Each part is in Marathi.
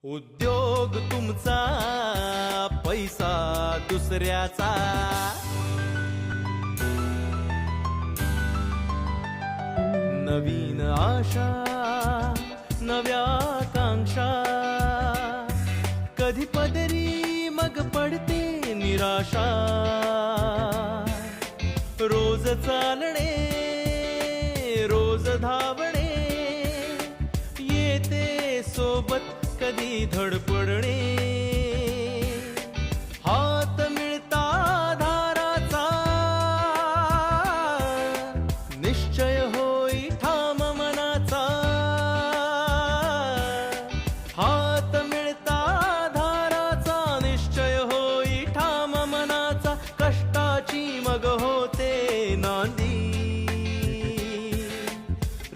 उद्योग तुमचा, पैसा दुसऱ्याचा. नवीन आशा, नव्या आकांक्षा, कधी पदरी मग पडते निराशा. रोज चालणे, रोज धावणे, येते सोबत कधी धडपडणे. हात मिळता धाराचा, निश्चय होई ठाम मनाचा. हात मिळता धाराचा, निश्चय होई ठाम मनाचा. कष्टाची मग होते नांदी,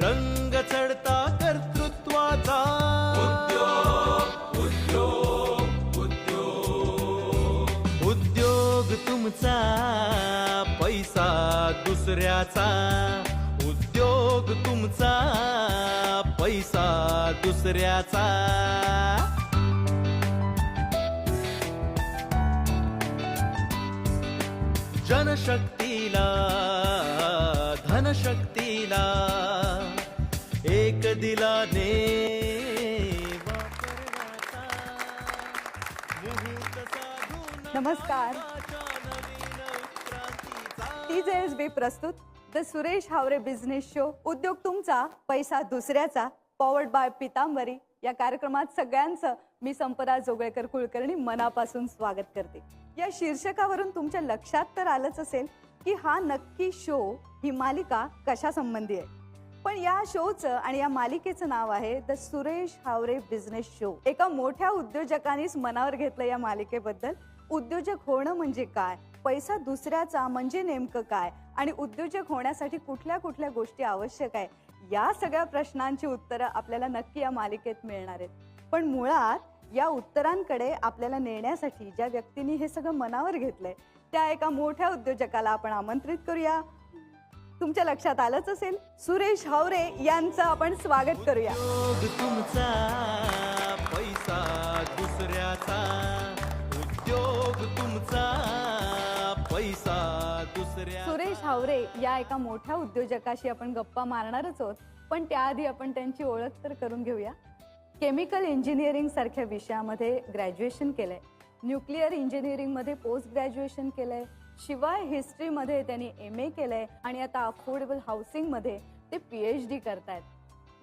रंग चढता कर्तृत्वाचा. उद्योग तुमचा, पैसा दुसऱ्याचा. उद्योग तुमचा, पैसा दुसऱ्याचा. जनशक्तीला, धनशक्तीला, एक दिलाने वापरण्याचा. मुहूर्त साधून नमस्कार. TJSB प्रस्तुत the Suresh Hawre business show. उद्योग तुमचा, पैसा दुसऱ्याचा, पॉवर्ड बाय पितांबरी या कार्यक्रमात सगळ्यांचं मी संपदा जोगळेकर कुलकर्णी मनापासून स्वागत करते. या शीर्षकावरून तुमच्या लक्षात तर आलंच असेल की हा नक्की शो, ही मालिका कशा संबंधी आहे. पण या शोचं आणि या मालिकेचं नाव आहे the Suresh Hawre business show. एका मोठ्या उद्योजकांनीच मनावर घेतलं या मालिकेबद्दल. उद्योजक होणं म्हणजे काय, पैसा दुसऱ्याचा म्हणजे नेमकं काय, आणि उद्योजक होण्यासाठी कुठल्या कुठल्या गोष्टी आवश्यक आहे, या सगळ्या प्रश्नांची उत्तरं आपल्याला नक्की या मालिकेत मिळणार आहेत. पण मुळात या उत्तरांकडे आपल्याला नेण्यासाठी ज्या व्यक्तींनी हे सगळं मनावर घेतलंय, त्या एका मोठ्या उद्योजकाला आपण आमंत्रित करूया. तुमच्या लक्षात आलंच असेल, सुरेश हावरे यांचं आपण स्वागत करूया. उद्योग तुमचा, पैसा दुसऱ्याचा. उद्योग तुमचा, पैसा दुसऱ्या. सुरेश हावरे या एका मोठ्या उद्योजकाशी आपण गप्पा मारणारच आहोत, पण त्याआधी आपण त्यांची ओळख तर करून घेऊया. केमिकल इंजिनिअरिंग सारख्या विषयामध्ये ग्रॅज्युएशन केलंय, न्यूक्लिअर इंजिनिअरिंगमध्ये पोस्ट ग्रॅज्युएशन केलंय, शिवाय हिस्ट्रीमध्ये त्यांनी MA केलंय, आणि आता अफोर्डेबल हाऊसिंगमध्ये ते PhD करतायत.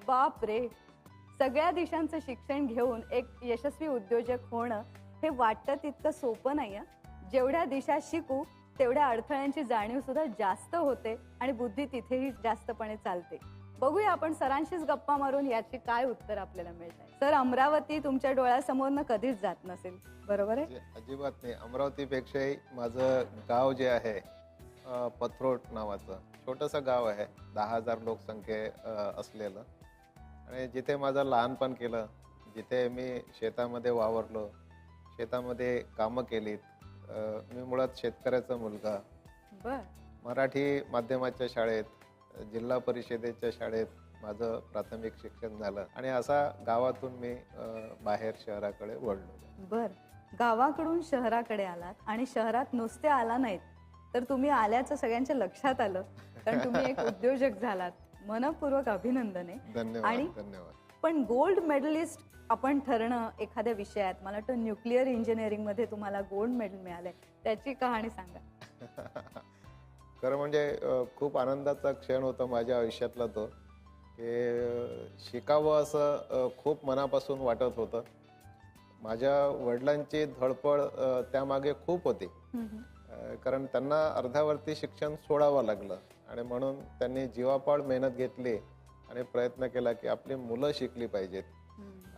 बाप रे, सगळ्या दिशांचं शिक्षण घेऊन एक यशस्वी उद्योजक होणं हे वाटतं तितकं सोपं नाही. जेवढ्या दिशा शिकू तेवढ्या अडथळ्यांची जाणीव सुद्धा जास्त होते आणि बुद्धी तिथेही जास्तपणे चालते. बघूया आपण सरांशीच गप्पा मारून याची काय उत्तर आपल्याला मिळत आहे. सर, अमरावती तुमच्या डोळ्यासमोरनं कधीच जात नसेल, बरोबर आहे? अजिबात नाही. अमरावतीपेक्षाही माझं गाव जे आहे, पथरोट नावाचं छोटंसं गाव आहे, 10,000 लोकसंख्ये असलेलं. आणि जिथे माझं लहानपण केलं, जिथे मी शेतामध्ये वावरलो, शेतामध्ये कामं केलीत. मी मुळात शेतकऱ्याचा मुलगा. बर. मराठी माध्यमाच्या शाळेत, जिल्हा परिषदेच्या शाळेत माझं प्राथमिक शिक्षण झालं, आणि असा गावातून मी बाहेर शहराकडे वळलो. बर. गावाकडून शहराकडे आलात, आणि शहरात नुसते आला नाहीत तर तुम्ही आल्याचं सगळ्यांच्या लक्षात आलं, कारण तुम्ही एक उद्योजक झालात. मनपूर्वक अभिनंदन आहे. धन्यवाद. धन्यवाद. पण गोल्ड मेडलिस्ट आपण ठरणं एखाद्या विषयात, मला वाटतं न्यूक्लिअर इंजिनिअरिंगमध्ये तुम्हाला गोल्ड मेडल मिळालंय, त्याची कहाणी सांगा. खरं म्हणजे खूप आनंदाचा क्षण होता माझ्या आयुष्यातला तो, की शिकावं असं खूप मनापासून वाटत होतं. माझ्या वडिलांची धडपड त्यामागे खूप होती, कारण त्यांना अर्ध्यावरती शिक्षण सोडावं लागलं, आणि म्हणून त्यांनी जीवापाड मेहनत घेतली आणि प्रयत्न केला की आपली मुलं शिकली पाहिजेत,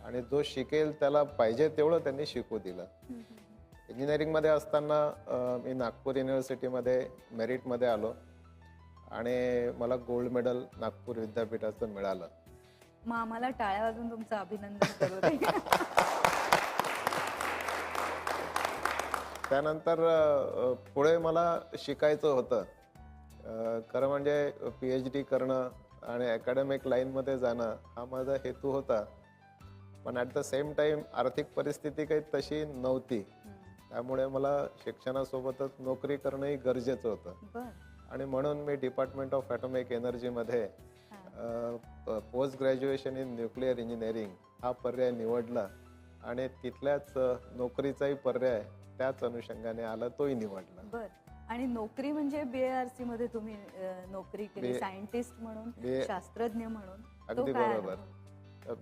आणि जो शिकेल त्याला पाहिजे तेवढं त्यांनी शिकू दिलं. इंजिनिअरिंगमध्ये असताना मी नागपूर युनिव्हर्सिटीमध्ये मेरिटमध्ये आलो, आणि मला गोल्ड मेडल नागपूर विद्यापीठाचं मिळालं. मग आम्हाला टाळ्या वाजून तुमचं अभिनंदन करू दे. त्यानंतर पुढे मला शिकायचं होतं. खरं म्हणजे PhD करणं आणि अकॅडमिक लाईनमध्ये जाणं हा माझा हेतू होता. पण ॲट द सेम टाइम आर्थिक परिस्थिती काही तशी नव्हती. त्यामुळे मला शिक्षणासोबतच नोकरी करणंही गरजेचं होतं. बर. आणि म्हणून मी डिपार्टमेंट ऑफ ॲटॉमिक एनर्जीमध्ये post graduation in nuclear engineering हा पर्याय निवडला आणि तिथल्याच नोकरीचाही पर्याय त्याच अनुषंगाने आला, तोही निवडला. बर. आणि नोकरी म्हणजे BARC मध्ये तुम्ही नोकरी केली, सायंटिस्ट म्हणून, शास्त्रज्ञ म्हणून. अगदी बरोबर.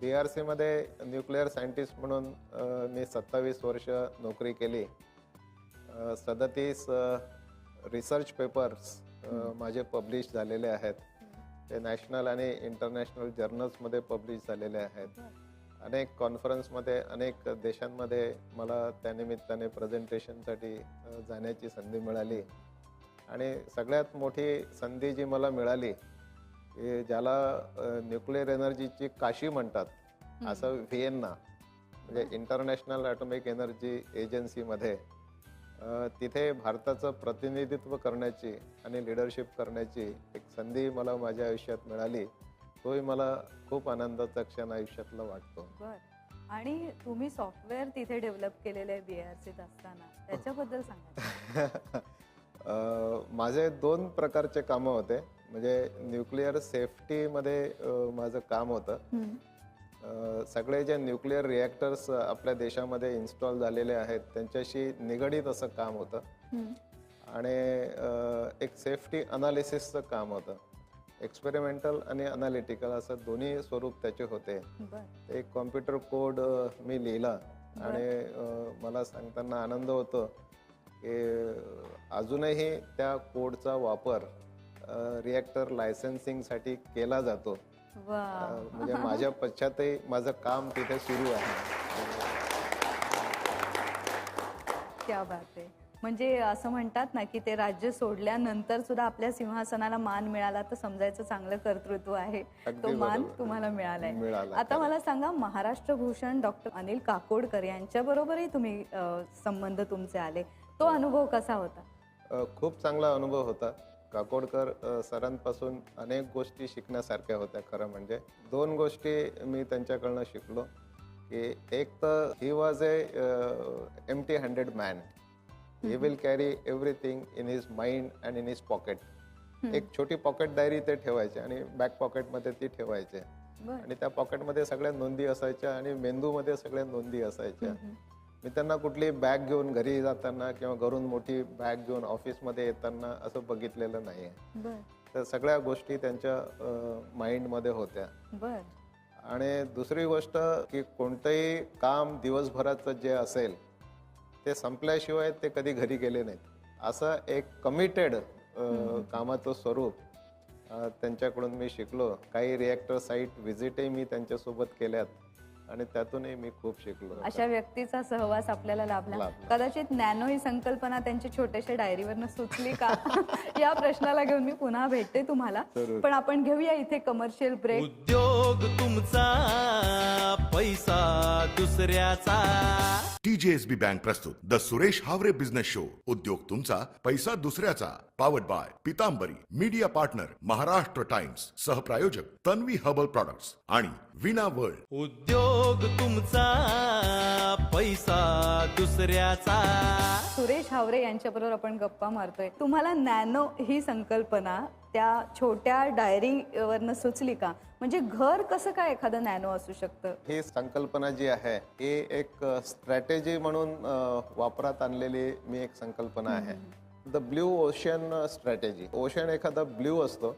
BARC मध्ये न्यूक्लिअर सायंटिस्ट म्हणून मी 27 वर्ष नोकरी केली. 37 रिसर्च पेपर्स माझे पब्लिश झालेले आहेत. ते नॅशनल आणि इंटरनॅशनल जर्नल्समध्ये पब्लिश झालेले आहेत. अनेक कॉन्फरन्समध्ये अनेक देशांमध्ये मला त्यानिमित्ताने प्रेझेंटेशनसाठी जाण्याची संधी मिळाली. आणि सगळ्यात मोठी संधी जी मला मिळाली की ज्याला न्यूक्लिअर एनर्जीची काशी म्हणतात, असं व्हिएन्ना म्हणजे इंटरनॅशनल ॲटॉमिक एनर्जी एजन्सीमध्ये तिथे भारताचं प्रतिनिधित्व करण्याची आणि लिडरशिप करण्याची एक संधी मला माझ्या आयुष्यात मिळाली. तोही मला खूप आनंदाचा क्षण आयुष्यातला वाटतो. बर. आणि तुम्ही सॉफ्टवेअर तिथे डेव्हलप केलेलं आहे BARCत असताना, त्याच्याबद्दल सांगा. माझे 2 प्रकारचे कामं होते. म्हणजे न्यूक्लिअर सेफ्टीमध्ये माझं काम होतं. सगळे जे न्यूक्लिअर रिॲक्टर्स आपल्या देशामध्ये इन्स्टॉल झालेले आहेत त्यांच्याशी निगडीत असं काम होतं. आणि एक सेफ्टी अनालिसिसचं काम होतं. एक्सपेरिमेंटल आणि अनालिटिकल असं दोन्ही स्वरूप त्याचे होते. एक कॉम्प्युटर कोड मी लिहिला आणि मला सांगताना आनंद होतो की अजूनही त्या कोडचा वापर रिॲक्टर लायसन्सिंगसाठी केला जातो. म्हणजे माझ्या पश्चातही माझं काम तिथे सुरू आहे. क्या बात आहे. म्हणजे असं म्हणतात ना की ते राज्य सोडल्यानंतर सुद्धा आपल्या सिंहासनाला मान मिळाला तर समजायचं चांगलं कर्तृत्व आहे. तो मान तुम्हाला मिळालाय. आता मला सांगा, महाराष्ट्र भूषण डॉक्टर अनिल काकोडकर यांच्या बरोबरही तुम्ही संबंध तुमचे आले, तो अनुभव कसा होता? खूप चांगला अनुभव होता. काकोडकर सरांपासून अनेक गोष्टी शिकण्यासारख्या होत्या. खरं म्हणजे 2 गोष्टी मी त्यांच्याकडनं शिकलो की एक तर he was empty handed man. He will carry everything in his mind and in his pocket. एक छोटी पॉकेट डायरी ते ठेवायचे आणि बॅक पॉकेटमध्ये ती ठेवायचे. आणि त्या पॉकेटमध्ये सगळ्या नोंदी असायच्या आणि मेंदूमध्ये सगळ्या नोंदी असायच्या. मी त्यांना कुठली बॅग घेऊन घरी जाताना किंवा घरून मोठी बॅग घेऊन ऑफिसमध्ये येताना असं बघितलेलं नाहीये. तर सगळ्या गोष्टी त्यांच्या माइंडमध्ये होत्या. आणि दुसरी गोष्ट की कोणतंही काम दिवसभराचं जे असेल ते संपल्याशिवाय ते कधी घरी गेले नाहीत. असं एक कमिटेड कामाचं स्वरूप त्यांच्याकडून मी शिकलो. काही रिॲक्टर साईट व्हिजिटही मी त्यांच्यासोबत केल्यात आणि त्यातूनही मी खूप शिकलो. अशा व्यक्तीचा सहवास आपल्याला लाभला. कदाचित नॅनो ही संकल्पना त्यांच्या छोट्याशा डायरीवरनं सुचली का या प्रश्नाला घेऊन मी पुन्हा भेटते तुम्हाला. पण आपण घेऊया इथे कमर्शियल ब्रेक. उद्योग तुमचा, पैसा दुसऱ्याचा. TJSB बँक प्रस्तुत the Suresh Hawre business show. उद्योग तुमचा, पैसा दुसऱ्याचा. Powered by Pitambari, media partner Maharashtra Times, सहप्रायोजक तन्वी हर्बल प्रोडक्ट्स आणि विना वर्ल्ड. उद्योग तुमचा, पैसा दुसऱ्याचा. सुरेश हावरे यांच्याबरोबर आपण गप्पा मारतोय. तुम्हाला नॅनो ही संकल्पना त्या छोट्या डायरीवरनं सुचली का? म्हणजे घर कसं काय एखादं नॅनो असू शकतं? ही संकल्पना जी आहे ही एक स्ट्रॅटेजी म्हणून वापरात आणलेली मी एक संकल्पना आहे. The blue ocean strategy. Ocean एखादा ब्ल्यू असतो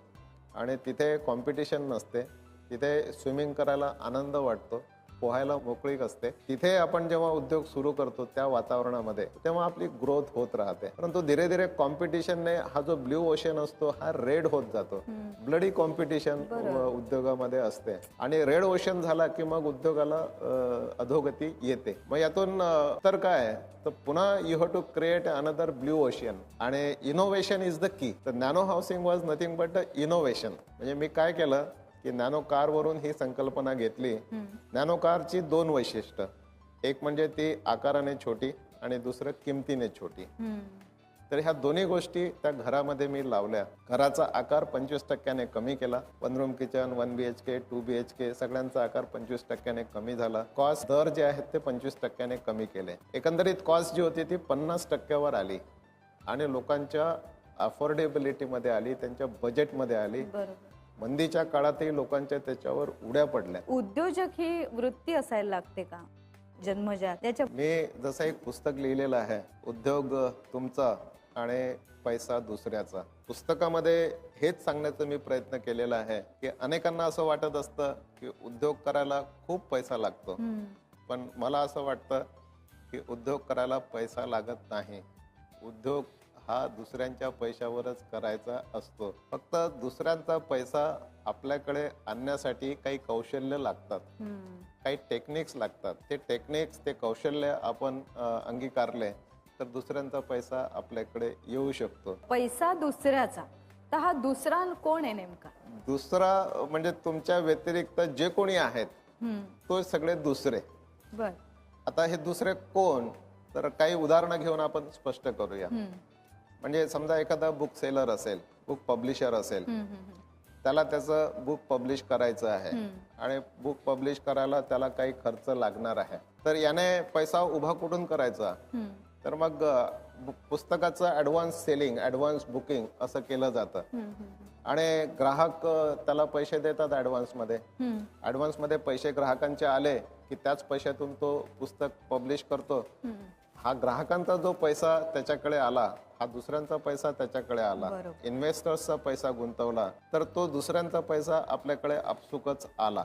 आणि तिथे कॉम्पिटिशन नसते. तिथे स्विमिंग करायला आनंद वाटतो, पोहायला मोकळीक असते. तिथे आपण जेव्हा उद्योग सुरू करतो त्या वातावरणामध्ये तेव्हा आपली ग्रोथ होत राहते. परंतु धीरे धीरे कॉम्पिटिशनने हा जो ब्ल्यू ओशन असतो हा रेड होत जातो. ब्लडी कॉम्पिटिशन उद्योगामध्ये असते आणि रेड ओशन झाला की मग उद्योगाला अधोगती येते. मग यातून तर काय तर पुन्हा you have to create another blue ocean. आणि इनोव्हेशन इज द की. तर nano housing was nothing but innovation. म्हणजे मी काय केलं की नॅनो कार वरून ही संकल्पना घेतली. नॅनो कारची 2 वैशिष्ट्य. एक म्हणजे ती आकाराने छोटी आणि दुसरं किमतीने छोटी. तर ह्या दोन्ही गोष्टी त्या घरामध्ये मी लावल्या. घराचा आकार 25% कमी केला. 1 रूम किचन, 1 BHK, 2 BHK सगळ्यांचा आकार 25% कमी झाला. कॉस्ट दर जे आहेत ते 25% कमी केले. एकंदरीत कॉस्ट जी होती ती 50% आली आणि लोकांच्या अफोर्डेबिलिटीमध्ये आली, त्यांच्या बजेटमध्ये आली. बरोबर. मंदीच्या काळातही लोकांच्या त्याच्यावर उड्या पडल्या. उद्योजक ही वृत्ती असायला लागते का जन्मजात? त्याच्या मी जसं एक पुस्तक लिहिलेलं आहे, उद्योग तुमचा आणि पैसा दुसऱ्याचा. पुस्तकामध्ये हेच सांगण्याचा मी प्रयत्न केलेला आहे की अनेकांना असं वाटत असतं की उद्योग करायला खूप पैसा लागतो, पण मला असं वाटतं की उद्योग करायला पैसा लागत नाही. उद्योग हा दुसऱ्यांच्या पैशावरच करायचा असतो. फक्त दुसऱ्यांचा पैसा आपल्याकडे आणण्यासाठी काही कौशल्य लागतात, काही टेक्निक्स लागतात. ते टेक्निक्स, ते कौशल्य आपण अंगीकारले तर दुसऱ्यांचा पैसा आपल्याकडे येऊ शकतो. पैसा दुसऱ्याचा, तर हा दुसरा कोण आहे नेमका? दुसरा म्हणजे तुमच्या व्यतिरिक्त जे कोणी आहेत तो सगळे दुसरे. बर. आता हे दुसरे कोण, तर काही उदाहरणं घेऊन आपण स्पष्ट करूया. म्हणजे समजा एखादा बुक सेलर असेल, बुक पब्लिशर असेल, त्याला त्याचं बुक पब्लिश करायचं आहे आणि बुक पब्लिश करायला त्याला काही खर्च लागणार आहे. तर याने पैसा उभा कुठून करायचा? तर मग पुस्तकाचं ऍडव्हान्स सेलिंग, ऍडव्हान्स बुकिंग असं केलं जातं आणि ग्राहक त्याला पैसे देतात ऍडव्हान्स मध्ये. ऍडव्हान्स मध्ये पैसे ग्राहकांचे आले की त्याच पैशातून तो पुस्तक पब्लिश करतो. हा ग्राहकांचा जो पैसा त्याच्याकडे आला, हा दुसऱ्यांचा पैसा त्याच्याकडे आला. इन्व्हेस्टर्सचा पैसा गुंतवला तर तो दुसऱ्यांचा पैसा आपल्याकडे आपसुकच आला.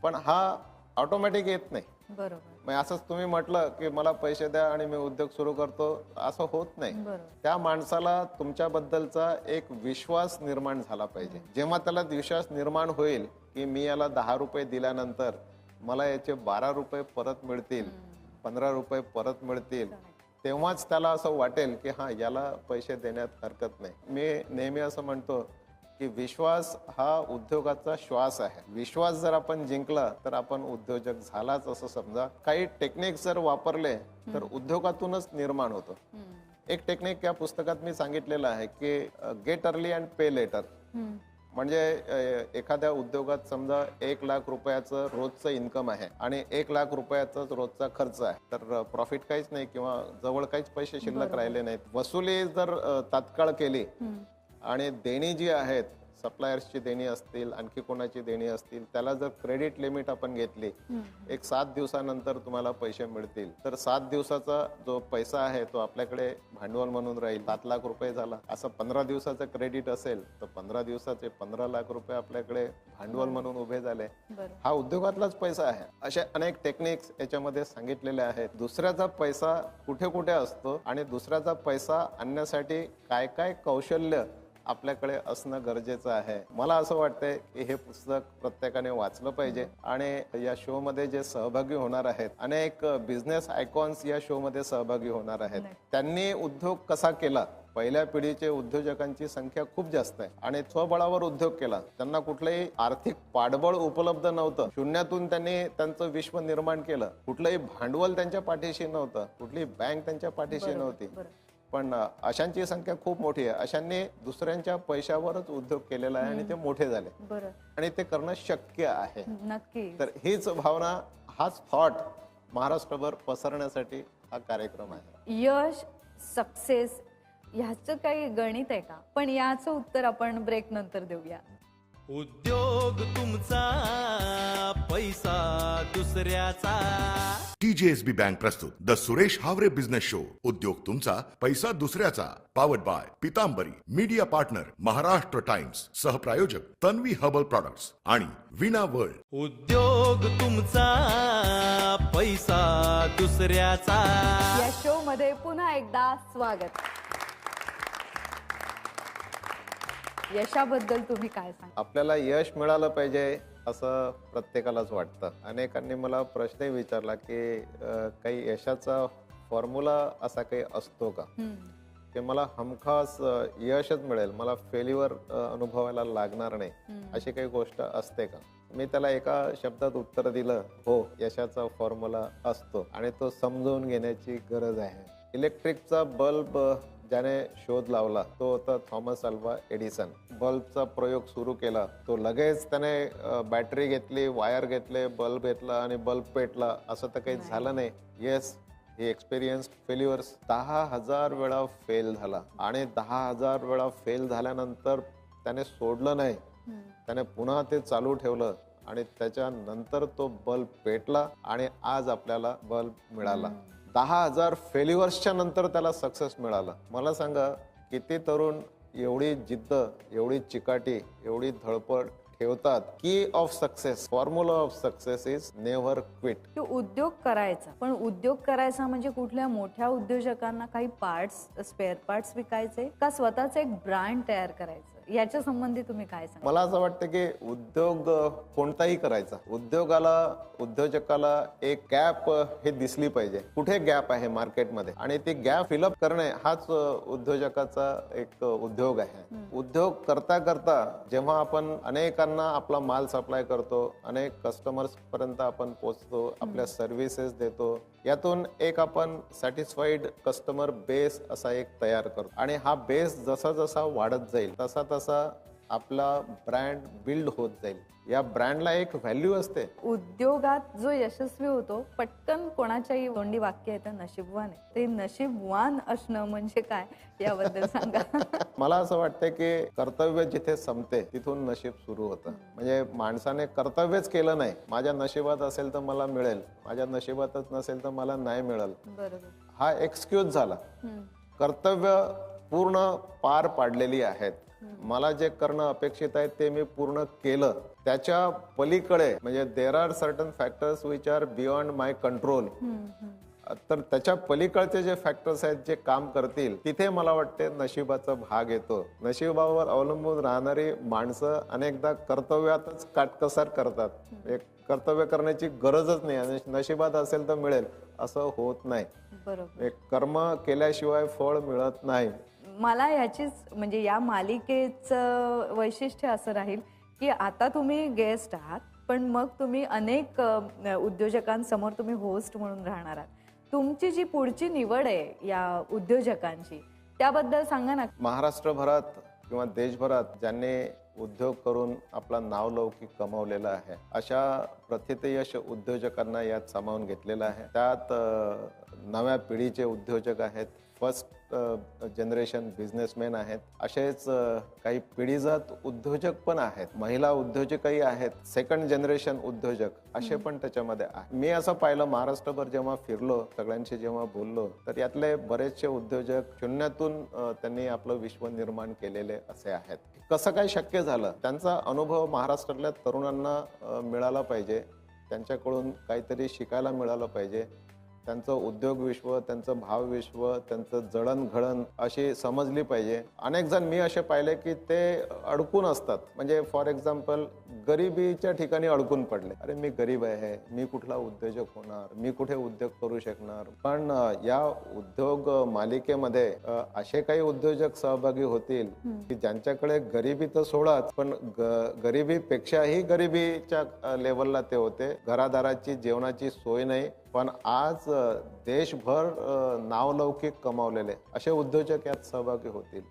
पण हा ऑटोमॅटिक येत नाही. बरोबर. असंच तुम्ही म्हटलं की मला पैसे द्या आणि मी उद्योग सुरू करतो, असं होत नाही. त्या माणसाला तुमच्याबद्दलचा एक विश्वास निर्माण झाला पाहिजे. जेव्हा त्याला विश्वास निर्माण होईल की मी याला 10 रुपये दिल्यानंतर मला याचे 12 रुपये परत मिळतील, 15 रुपये परत मिळतील, तेव्हाच त्याला असं वाटेल की हा, याला पैसे देण्यात हरकत नाही. मी नेहमी असं म्हणतो की विश्वास हा उद्योगाचा श्वास आहे. विश्वास जर आपण जिंकला तर आपण उद्योजक झालाच असं समजा. काही टेक्निक्स जर वापरले तर उद्योगातूनच निर्माण होतो. एक टेक्निक या पुस्तकात मी सांगितलेलं आहे की get early and pay later. म्हणजे एखाद्या उद्योगात समजा 1 लाख रुपयाचं रोजचं इन्कम आहे आणि 1 लाख रुपयाचा रोजचा खर्च आहे, तर प्रॉफिट काहीच नाही किंवा जवळ काहीच पैसे शिल्लक राहिले नाहीत. वसुली जर तात्काळ केली आणि देणी जी आहेत, सप्लायर्सची देणी असतील, आणखी कोणाची देणी असतील, त्याला जर क्रेडिट लिमिट आपण घेतली, एक 7 दिवसानंतर तुम्हाला पैसे मिळतील, तर 7 दिवसाचा जो पैसा आहे तो आपल्याकडे भांडवल म्हणून राहील. 7 लाख रुपये झाला. असं 15 दिवसाचं क्रेडिट असेल तर 15 दिवसाचे 15 लाख रुपये आपल्याकडे भांडवल म्हणून उभे झाले. हा उद्योगातलाच पैसा आहे. असे अनेक टेक्निक्स याच्यामध्ये सांगितलेले आहेत. दुसऱ्याचा पैसा कुठे कुठे असतो आणि दुसऱ्याचा पैसा आणण्यासाठी काय काय कौशल्य आपल्याकडे असणं गरजेचं आहे. मला असं वाटतंय की हे पुस्तक प्रत्येकाने वाचलं पाहिजे. आणि या शो मध्ये जे सहभागी होणार आहेत, अनेक बिझनेस आयकॉन्स या शो मध्ये सहभागी होणार आहेत. त्यांनी उद्योग कसा केला, पहिल्या पिढीचे उद्योजकांची संख्या खूप जास्त आहे आणि स्वबळावर उद्योग केला. त्यांना कुठलंही आर्थिक पाठबळ उपलब्ध नव्हतं. शून्यातून त्यांनी त्यांचं विश्व निर्माण केलं. कुठलंही भांडवल त्यांच्या पाठीशी नव्हतं, कुठली बँक त्यांच्या पाठीशी नव्हती. पण अशांची संख्या खूप मोठी आहे. अशांनी दुसऱ्यांच्या पैशावरच उद्योग केलेला आहे आणि ते मोठे झाले आणि ते करणं शक्य आहे. नक्की. तर हीच भावना, हाच थॉट महाराष्ट्रभर पसरण्यासाठी हा कार्यक्रम आहे. यश, सक्सेस ह्याचं काही गणित आहे का? पण याचं उत्तर आपण ब्रेक नंतर देऊया. उद्योग तुमचा, पैसा दुसऱ्याचा. TJSB बँक प्रस्तुत the Suresh Hawre business show. उद्योग तुमचा, पैसा दुसऱ्याचा. Powered by Pitambari, media partner Maharashtra Times, सहप्रायोजक तन्वी हर्बल प्रॉडक्ट्स आणि विना वर्ल्ड. उद्योग तुमचा, पैसा दुसऱ्याचा. या शो मध्ये पुन्हा एकदा स्वागत. यशाबद्दल तुम्ही काय सांगा? आपल्याला यश मिळालं पाहिजे असं प्रत्येकालाच वाटतं. अनेकांनी मला प्रश्नही विचारला की काही यशाचा फॉर्म्युला असा काही असतो का, की मला हमखास यशच मिळेल, मला फेल्युअर अनुभवायला लागणार नाही, अशी काही गोष्ट असते का? मी त्याला एका शब्दात उत्तर दिलं, हो, यशाचा फॉर्म्युला असतो आणि तो समजून घेण्याची गरज आहे. इलेक्ट्रिकचा बल्ब ज्याने शोध लावला तो होता थॉमस अल्वा एडिसन. बल्बचा प्रयोग सुरू केला, तो लगेच त्याने बॅटरी घेतली, वायर घेतले, बल्ब घेतला आणि बल्ब पेटला असं तर काही झालं नाही. येस, ही एक्सपिरियन्स फेल्युअर्स. 10,000 वेळा फेल झाला आणि 10,000 वेळा फेल झाल्यानंतर त्याने सोडलं नाही, त्याने पुन्हा ते चालू ठेवलं आणि त्याच्यानंतर तो बल्ब पेटला आणि आज आपल्याला बल्ब मिळाला. 10,000 फेल्युअर्सच्या नंतर त्याला सक्सेस मिळाला. मला सांगा, किती तरुण एवढी जिद्द, एवढी चिकाटी, एवढी धडपड ठेवतात. की of success, formula of success is never quit. की उद्योग करायचा, पण उद्योग करायचा म्हणजे कुठल्या मोठ्या उद्योजकांना काही पार्ट्स, स्पेअर पार्ट्स विकायचे का स्वतःच एक ब्रँड तयार करायचं, याच्या संबंधी तुम्ही काय सांगा? मला असं वाटतं की उद्योग कोणताही करायचा, उद्योजकाला एक गॅप हे दिसली पाहिजे. कुठे गॅप आहे मार्केटमध्ये आणि ती गॅप फिलअप करणे हाच उद्योजकाचा एक उद्योग आहे. उद्योग करता करता जेव्हा आपण अनेकांना आपला माल सप्लाय करतो, अनेक कस्टमर्स पर्यंत आपण पोहोचतो, आपल्या सर्व्हिसेस देतो, यातून एक आपण सॅटिस्फाईड कस्टमर बेस असा एक तयार करतो आणि हा बेस जसा जसा वाढत जाईल तसा तसा आपला ब्रँड बिल्ड होत जाईल. या ब्रँडला एक व्हॅल्यू असते. उद्योगात जो यशस्वी होतो, पटकन कोणाच्याही तोंडी वाक्य येतं नशीबवान आहे. ते नशीबवान असणं म्हणजे काय याबद्दल सांगा. मला असं वाटतं की कर्तव्य जिथे संपते तिथून नशीब सुरू होतं. म्हणजे माणसाने कर्तव्यच केलं नाही, माझ्या नशिबात असेल तर मला मिळेल, माझ्या नशिबातच नसेल तर मला नाही मिळेल, बरोबर, हा एक्सक्यूज झाला. कर्तव्य पूर्ण पार पाडलेली आहेत. मला जे करणं अपेक्षित आहे ते मी पूर्ण केलं. त्याच्या पलीकडे म्हणजे there are certain factors which are beyond my control. तर त्याच्या पलीकडचे जे फॅक्टर्स आहेत जे काम करतील तिथे मला वाटते नशिबाचा भाग येतो. नशिबावर अवलंबून राहणारी माणसं अनेकदा कर्तव्यातच काटकसर करतात. एक कर्तव्य करण्याची गरजच नाही आणि नशिबात असेल तर मिळेल असं होत नाही. बरोबर. एक कर्म केल्याशिवाय फळ मिळत नाही. मला याचीच म्हणजे या मालिकेचं वैशिष्ट्य असं राहील की आता तुम्ही गेस्ट आहात, पण मग तुम्ही अनेक उद्योजकांसमोर तुम्ही होस्ट म्हणून राहणार आहात. तुमची जी पुढची निवड आहे या उद्योजकांची त्याबद्दल सांगा ना. महाराष्ट्रभरात किंवा देशभरात ज्यांनी उद्योग करून आपला नावलौकिक कमावलेला आहे अशा प्रथितयश उद्योजकांना यात सामावून घेतलेलं आहे. त्यात नव्या पिढीचे उद्योजक आहेत, फर्स्ट जनरेशन बिझनेसमॅन आहेत, असेच काही पिढीजात उद्योजक पण आहेत, महिला उद्योजकही आहेत, सेकंड जनरेशन उद्योजक असे पण त्याच्यामध्ये आहेत. मी असं पाहिलं महाराष्ट्रभर जेव्हा फिरलो, सगळ्यांशी जेव्हा बोललो, तर यातले बरेचसे उद्योजक शून्यातून त्यांनी आपलं विश्व निर्माण केलेले असे आहेत. कसं काय शक्य झालं, त्यांचा अनुभव महाराष्ट्रातल्या तरुणांना मिळाला पाहिजे, त्यांच्याकडून काहीतरी शिकायला मिळालं पाहिजे. त्यांचं उद्योग विश्व, त्यांचं भाव विश्व, त्यांचं जडणघडण अशी समजली पाहिजे. अनेक जण मी असे पाहिले की ते अडकून असतात. म्हणजे फॉर एक्झाम्पल गरिबीच्या ठिकाणी अडकून पडले. अरे मी गरीब आहे, मी कुठला उद्योजक होणार, मी कुठे उद्योग करू शकणार. पण या उद्योग मालिकेमध्ये असे काही उद्योजक सहभागी होतील की ज्यांच्याकडे गरिबी तर सोडाच, पण गरिबीपेक्षाही गरिबीच्या लेवलला ते होते. घरादाराची जेवणाची सोय नाही, पण आज देशभर नावलौकिक कमावलेले असे उद्योजक यात सहभागी होतील.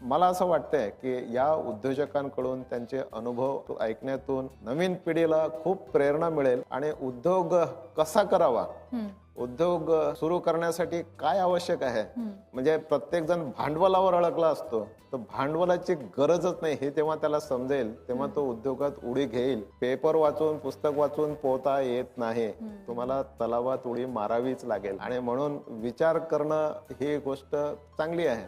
मला असं वाटतंय की या उद्योजकांकडून त्यांचे अनुभव ऐकण्यातून नवीन पिढीला खूप प्रेरणा मिळेल आणि उद्योग कसा करावा, उद्योग सुरू करण्यासाठी काय आवश्यक आहे. म्हणजे प्रत्येक जण भांडवलावर अडकला असतो, तर भांडवलाची गरजच नाही हे जेव्हा त्याला समजेल तेव्हा तो उद्योगात उडी घेईल. पेपर वाचून, पुस्तक वाचून पोहता येत नाही, तुम्हाला तलावात उडी मारावीच लागेल. आणि म्हणून विचार करणं ही गोष्ट चांगली आहे,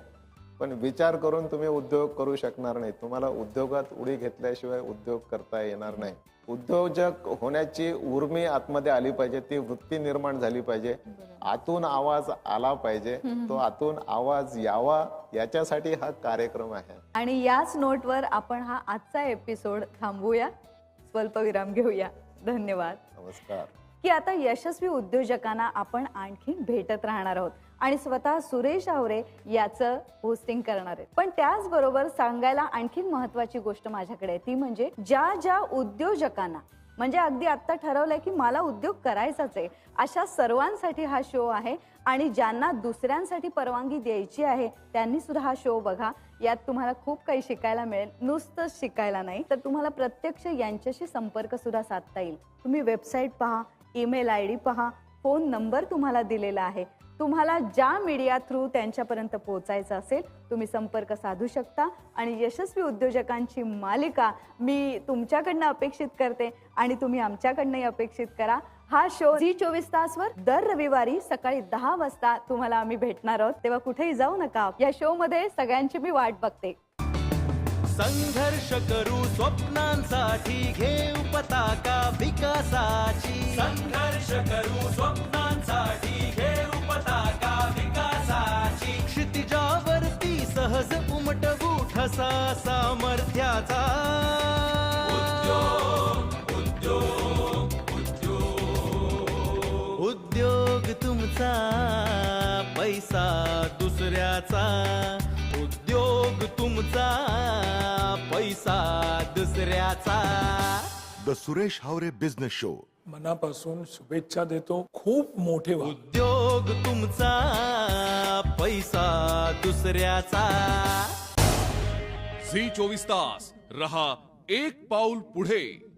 पण विचार करून तुम्ही उद्योग करू शकणार नाही. तुम्हाला उद्योगात उडी घेतल्याशिवाय उद्योग करता येणार नाही. उद्योजक होण्याची उर्मी आतमध्ये आली पाहिजे, ती वृत्ती निर्माण झाली पाहिजे, आतून आवाज आला पाहिजे. तो आतून आवाज यावा याच्यासाठी हा कार्यक्रम आहे. आणि याच नोटवर आपण हा आजचा एपिसोड थांबवूया, स्वल्पविराम घेऊया. धन्यवाद. नमस्कार. की आता यशस्वी उद्योजकांना आपण आणखी भेटत राहणार आहोत आणि स्वतः सुरेश हावरे याचं होस्टिंग करणार आहे. पण त्याचबरोबर सांगायला आणखी महत्वाची गोष्ट माझ्याकडे आहे, ती म्हणजे ज्या ज्या उद्योजकांना म्हणजे अगदी आत्ता ठरवलंय की मला उद्योग करायचाच आहे, अशा सर्वांसाठी हा शो आहे. आणि ज्यांना दुसऱ्यांसाठी परवानगी द्यायची आहे त्यांनी सुद्धा हा शो बघा. यात तुम्हाला खूप काही शिकायला मिळेल. नुसतंच शिकायला नाही तर तुम्हाला प्रत्यक्ष यांच्याशी संपर्क सुद्धा साधता येईल. तुम्ही वेबसाईट पहा, ईमेल ID पहा, फोन नंबर तुम्हाला दिलेला आहे. तुम्हाला ज्या मीडिया थ्रू त्यांच्यापर्यंत पोहोचायचं असेल तुम्ही संपर्क साधू शकता. आणि यशस्वी उद्योजकांची मालिका मी तुमच्याकडनं अपेक्षित करते आणि तुम्ही आमच्याकडनंही अपेक्षित करा. हा शो झी 24 तासवर दर रविवारी सकाळी 10 वाजता तुम्हाला आम्ही भेटणार आहोत. तेव्हा कुठेही जाऊ नका. या शो मध्ये सगळ्यांची मी वाट बघते. संघर्ष करू स्वप्नांसाठी, घेऊ पताका विकासाची. संघर्ष करू स्वप्नांसाठी, घेऊ पताका विकासाची. क्षितिजावरती सहज उमटवू ठसा सामर्थ्याचा. उद्योग तुमचा, पैसा दुसऱ्याचा. उद्योग तुमचा, पैसा दुसऱ्याचा. The Suresh Hawre business show. मनापासून शुभेच्छा देतो. खूप मोठे व्हा. उद्योग तुमचा, पैसा दुसऱ्याचा. झी 24 तास रहा एक पाऊल पुढे.